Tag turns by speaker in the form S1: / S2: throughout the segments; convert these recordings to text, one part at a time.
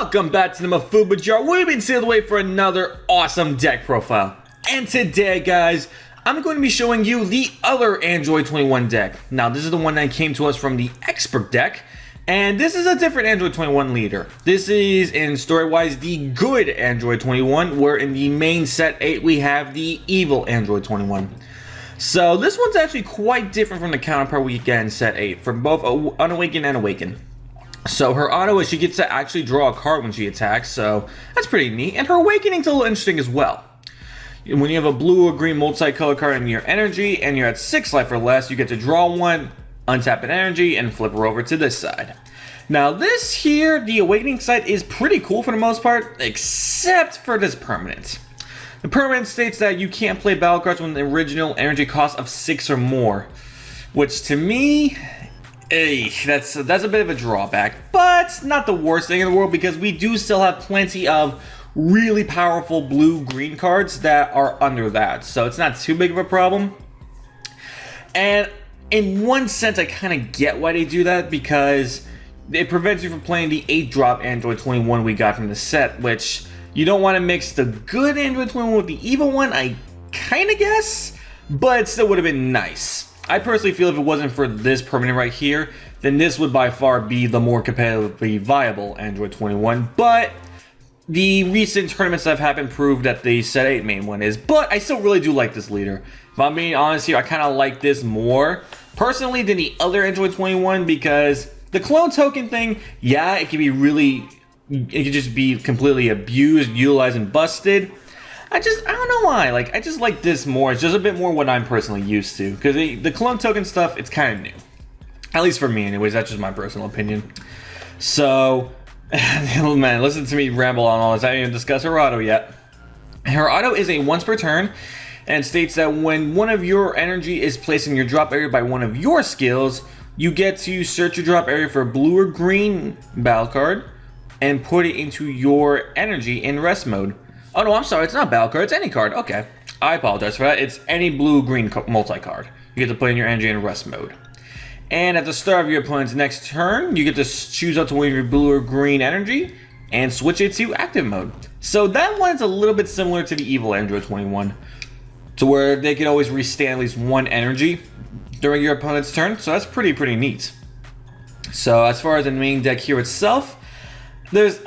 S1: Welcome back to the Mafuba Jar. We've been sealed away for another awesome deck profile. And today, guys, I'm going to be showing you the other Android 21 deck. Now, this is the one that came to us from the Expert deck. And this is a different Android 21 leader. This is, in story-wise, the good Android 21, where in the main set 8, we have the evil Android 21. So, this one's actually quite different from the counterpart we get in set 8, for both Unawaken and Awaken. So her auto is she gets to actually draw a card when she attacks, so that's pretty neat. And her awakening's a little interesting as well. When you have a blue or green multicolor card in your energy and you're at 6 life or less, you get to draw one, untap an energy, and flip her over to this side. Now this here, the awakening side, is pretty cool for the most part, except for this permanent. The permanent states that you can't play battle cards with the original energy cost of 6 or more, which to me, that's a bit of a drawback, but not the worst thing in the world because we do still have plenty of really powerful blue-green cards that are under that, so it's not too big of a problem. And in one sense, I kind of get why they do that because it prevents you from playing the 8-drop Android 21 we got from the set, which you don't want to mix the good Android 21 with the evil one, I kind of guess, but it still would have been nice. I personally feel if it wasn't for this permanent right here, then this would by far be the more competitively viable Android 21, but the recent tournaments that have happened prove that the set 8 main one is, but I still really do like this leader. If I'm being honest here, I kind of like this more, personally, than the other Android 21 because the clone token thing, yeah, it can be really, it can just be completely abused, utilized, and busted. I don't know why, like, I just like this more. It's just a bit more what I'm personally used to. Because the clone token stuff, it's kind of new. At least for me, anyways, that's just my personal opinion. So, man, listen to me ramble on all this. I didn't even discuss her auto yet. Her auto is a once per turn, and states that when one of your energy is placed in your drop area by one of your skills, you get to search your drop area for a blue or green battle card, and put it into your energy in rest mode. Oh no, I'm sorry, it's not battle card, it's any card. Okay, I apologize for that. It's any blue-green multi-card. You get to play in your energy in rest mode. And at the start of your opponent's next turn, you get to choose up to one of your blue or green energy and switch it to active mode. So that one's a little bit similar to the evil Android 21, to where they can always restand at least one energy during your opponent's turn. So that's pretty neat. So as far as the main deck here itself, there's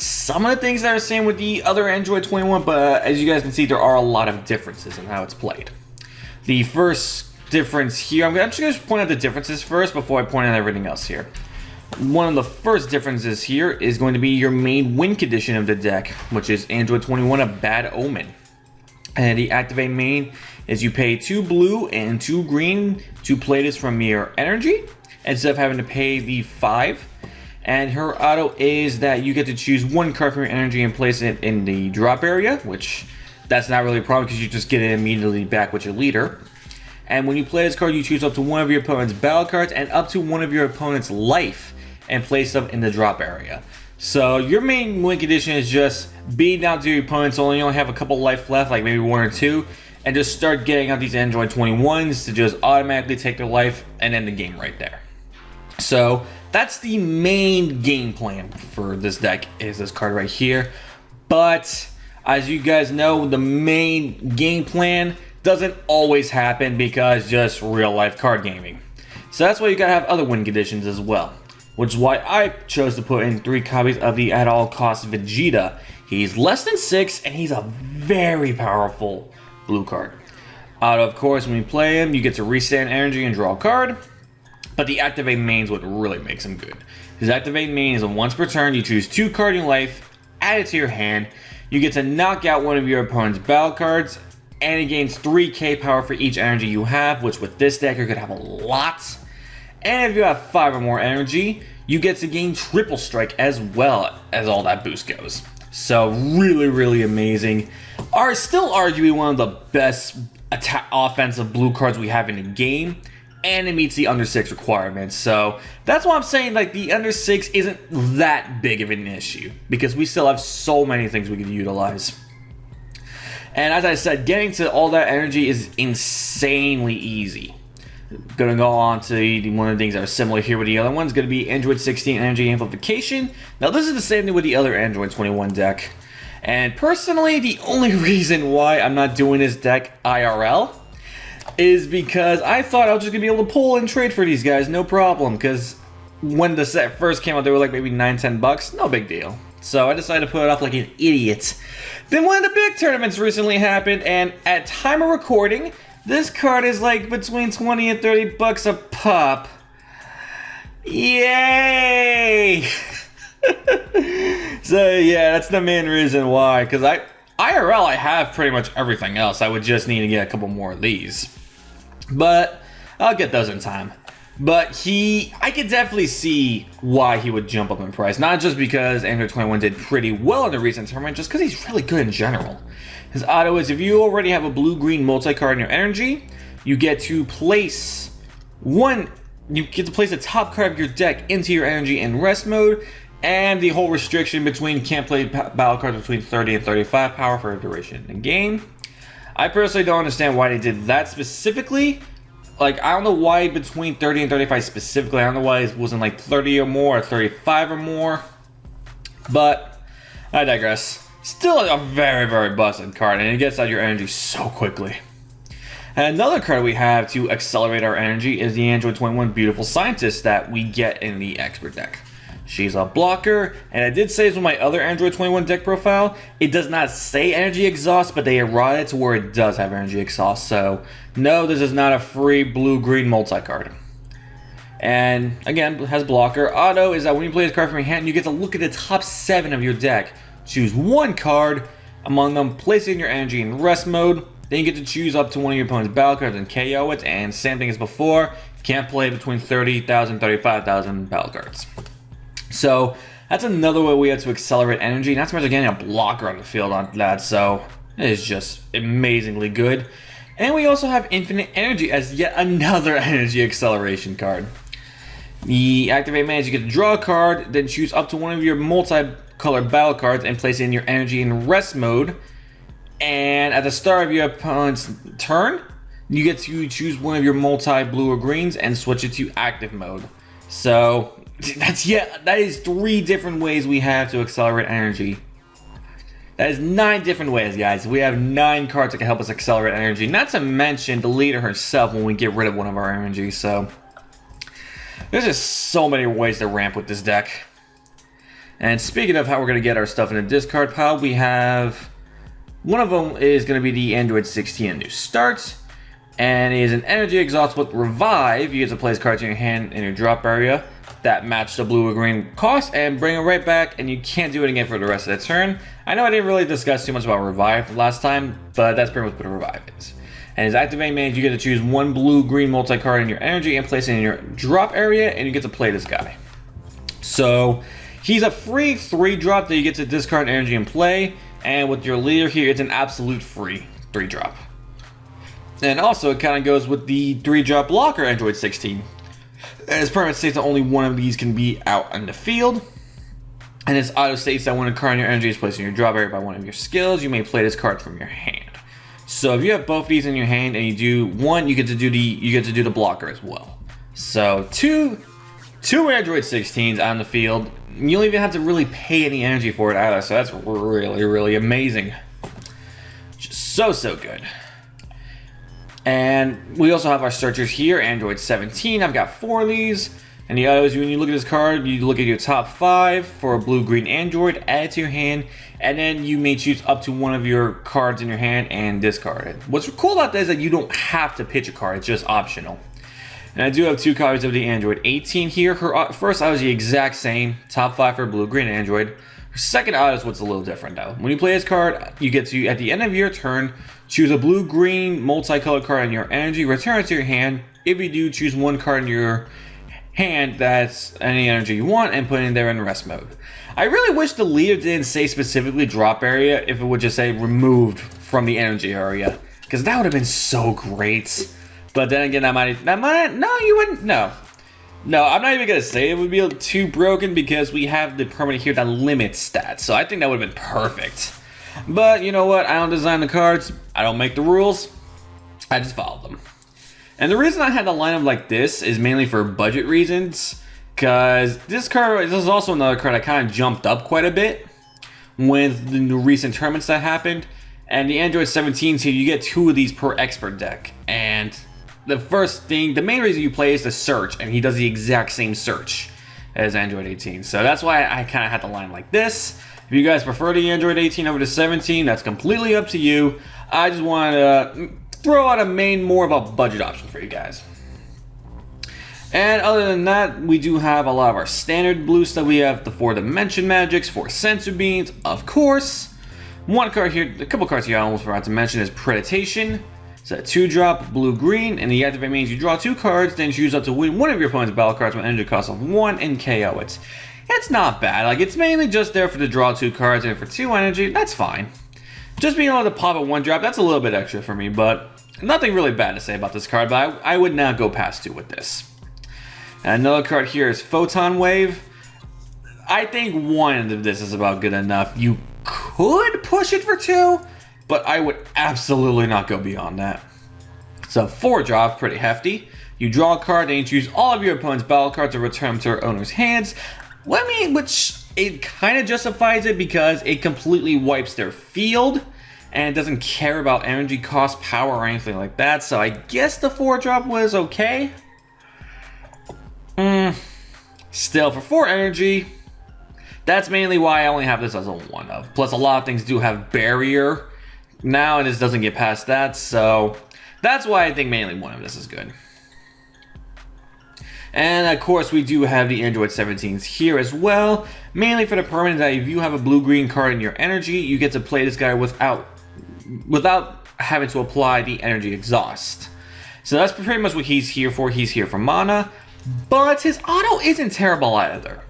S1: some of the things that are the same with the other Android 21, but as you guys can see, there are a lot of differences in how it's played. The first difference here, I'm just going to point out the differences first before I point out everything else here. One of the first differences here is going to be your main win condition of the deck, which is Android 21, a Bad Omen. And the activate main is you pay 2 blue and 2 green to play this from your energy, instead of having to pay the 5. And her auto is that you get to choose one card from your energy and place it in the drop area, which that's not really a problem because you just get it immediately back with your leader. And when you play this card, you choose up to one of your opponent's battle cards and up to one of your opponent's life and place them in the drop area. So your main win condition is just beat down to your opponents, only have a couple life left, like maybe 1 or 2, and just start getting out these Android 21s to just automatically take their life and end the game right there. So that's the main game plan for this deck, is this card right here. But as you guys know, the main game plan doesn't always happen because just real life card gaming. So that's why you gotta have other win conditions as well, which is why I chose to put in 3 copies of the at all cost Vegeta. He's less than 6 and he's a very powerful blue card. Auto, of course, when you play him, you get to restand energy and draw a card. But the activate main is what really makes him good. His activate main is a once per turn. You choose 2 cards in life, add it to your hand. You get to knock out one of your opponent's battle cards, and it gains 3k power for each energy you have, which with this deck you're gonna have a lot. And if you have 5 or more energy, you get to gain triple strike as well as all that boost goes. So really amazing. Are still arguably one of the best offensive blue cards we have in the game. And it meets the under 6 requirements. So that's why I'm saying, like, the under 6 isn't that big of an issue because we still have so many things we could utilize. And as I said, getting to all that energy is insanely easy. Gonna go on to one of the things that are similar here with the other ones. Gonna be Android 16 Energy Amplification. Now this is the same thing with the other Android 21 deck. And personally, the only reason why I'm not doing this deck IRL is because I thought I was just gonna be able to pull and trade for these guys, no problem. Because when the set first came out, they were like maybe $9-10, no big deal. So I decided to put it off like an idiot. Then one of the big tournaments recently happened, and at time of recording, this card is like between 20 and 30 bucks a pop. Yay! So yeah, that's the main reason why. Because IRL, I have pretty much everything else. I would just need to get a couple more of these. But I'll get those in time. But I could definitely see why he would jump up in price. Not just because Android 21 did pretty well in the recent tournament, just because he's really good in general. His auto is, if you already have a blue-green multi-card in your energy, you get to place the top card of your deck into your energy in rest mode, and the whole restriction between can't play battle cards between 30 and 35 power for a duration in the game. I personally don't understand why they did that specifically. Like, I don't know why between 30 and 35 specifically. I don't know why it wasn't like 30 or more or 35 or more. But I digress. Still a very, very busted card, and it gets out your energy so quickly. And another card we have to accelerate our energy is the Android 21 Beautiful Scientist that we get in the Expert deck. She's a blocker, and I did say this with my other Android 21 deck profile. It does not say energy exhaust, but they errata it to where it does have energy exhaust. So, no, this is not a free blue-green multi-card. And, again, has blocker. Auto is that when you play this card from your hand, you get to look at the top 7 of your deck. Choose one card among them, place it in your energy in rest mode. Then you get to choose up to one of your opponent's battle cards and KO it. And same thing as before, you can't play between 30,000 and 35,000 battle cards. So that's another way we have to accelerate energy. Not to mention getting a blocker on the field on that. So it is just amazingly good. And we also have Infinite Energy as yet another energy acceleration card. The activate mana is you get to draw a card, then choose up to one of your multi-colored battle cards and place it in your energy in rest mode. And at the start of your opponent's turn, you get to choose one of your multi-blue or greens and switch it to active mode. So that is 3 different ways we have to accelerate energy. That is 9 different ways, guys. We have 9 cards that can help us accelerate energy. Not to mention the leader herself when we get rid of one of our energy. So there's just so many ways to ramp with this deck. And speaking of how we're going to get our stuff in the discard pile, we have one of them is going to be the Android 16 New Start. And it is an energy exhaust with revive. You get to place cards in your hand in your drop area that match the blue or green cost and bring it right back, and you can't do it again for the rest of the turn. I know I didn't really discuss too much about revive last time, but that's pretty much what a revive is. And his activate mana, you get to choose one blue-green multi-card in your energy and place it in your drop area, and you get to play this guy. So he's a free 3-drop that you get to discard energy and play, and with your leader here, it's an absolute free 3-drop. And also, it kind of goes with the 3-drop blocker Android 16. And its permanent states that only one of these can be out on the field. And its auto states that when a card in your energy is placed in your drop area by one of your skills, you may play this card from your hand. So if you have both these in your hand and you do one, you get to do the blocker as well. So two Android 16s on the field. You don't even have to really pay any energy for it either. So that's really, really amazing. Just so good. And we also have our searchers here, Android 17. I've got 4 of these. And the other is when you look at this card, you look at your top 5 for a blue-green Android, add it to your hand, and then you may choose up to one of your cards in your hand and discard it. What's cool about that is that you don't have to pitch a card, it's just optional. And I do have 2 copies of the Android 18 here. Her first auto is the exact same, top 5 for blue-green Android. Her second auto is what's a little different though. When you play this card, you get to, at the end of your turn, choose a blue-green multicolored card in your energy, return it to your hand. If you do, choose one card in your hand that's any energy you want and put it in there in rest mode. I really wish the leader didn't say specifically drop area, if it would just say removed from the energy area, because that would have been so great. But then again, no, you wouldn't, no, I'm not even gonna say it would be too broken because we have the permanent here that limits stats, so I think that would have been perfect. But you know what, I don't design the cards, I don't make the rules, I just follow them. And the reason I had to line up like this is mainly for budget reasons, because this is also another card that kind of jumped up quite a bit with the recent tournaments that happened. And the Android 17 team, you get 2 of these per expert deck. And the main reason you play is the search, and he does the exact same search as Android 18. So that's why I kind of had to line like this. If you guys prefer the Android 18 over the 17, that's completely up to you. I just want to throw out more of a budget option for you guys. And other than that, we do have a lot of our standard blue stuff. We have the 4 Dimension Magics, 4 Sensor Beams, of course. One card here, a couple cards here I almost forgot to mention is Predation. It's a 2-drop, blue-green, and the activate means you draw 2 cards, then choose up to win one of your opponent's battle cards with an energy cost of 1 and KO it. It's not bad. Like, it's mainly just there for the draw 2 cards, and for 2 energy, that's fine. Just being able to pop a 1-drop, that's a little bit extra for me, but nothing really bad to say about this card, but I would not go past 2 with this. And another card here is Photon Wave. I think 1 of this is about good enough. You could push it for 2, but I would absolutely not go beyond that. So 4-drop, pretty hefty. You draw a card, and you choose all of your opponent's battle cards and return them to their owner's hands. Which it kind of justifies it because it completely wipes their field and it doesn't care about energy cost, power, or anything like that. So I guess the 4-drop was okay. Still, for 4 energy, that's mainly why I only have this as a 1 of. Plus, a lot of things do have barrier now, and this doesn't get past that. So that's why I think mainly 1 of this is good. And of course, we do have the Android 17s here as well, mainly for the permanent that if you have a blue-green card in your energy, you get to play this guy without having to apply the energy exhaust. So that's pretty much what he's here for. He's here for mana, but his auto isn't terrible either.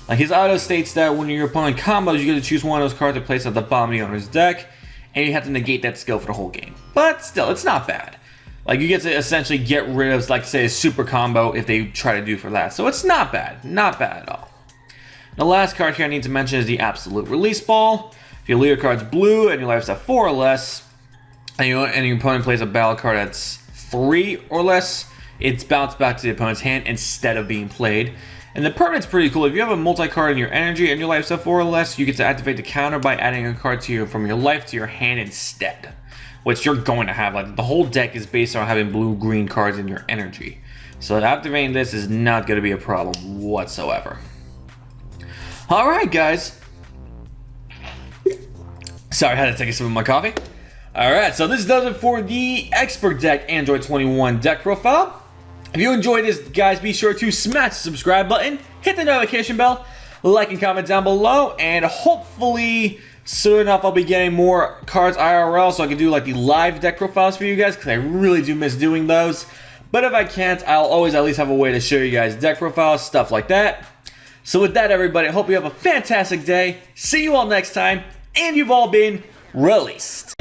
S1: Like, his auto states that when your opponent combos, you get to choose one of those cards to place at the bottom of the owner's deck, and you have to negate that skill for the whole game. But still, it's not bad. Like, you get to essentially get rid of, like, say, a super combo if they try to do for that. So it's not bad. Not bad at all. The last card here I need to mention is the Absolute Release Ball. If your leader card's blue and your life's at 4 or less, and your opponent plays a battle card that's 3 or less, it's bounced back to the opponent's hand instead of being played. And the permanent's pretty cool. If you have a multi-card in your energy and your life's at 4 or less, you get to activate the counter by adding a card from your life to your hand instead. Which you're going to have. Like, the whole deck is based on having blue-green cards in your energy. So activating this is not going to be a problem whatsoever. Alright, guys. Sorry, I had to take a sip of my coffee. Alright, so this does it for the Expert Deck Android 21 deck profile. If you enjoyed this, guys, be sure to smash the subscribe button, hit the notification bell, like and comment down below, and hopefully soon enough I'll be getting more cards IRL so I can do like the live deck profiles for you guys, because I really do miss doing those. But if I can't, I'll always at least have a way to show you guys deck profiles, stuff like that. So with that, everybody, I hope you have a fantastic day. See you all next time, and you've all been released.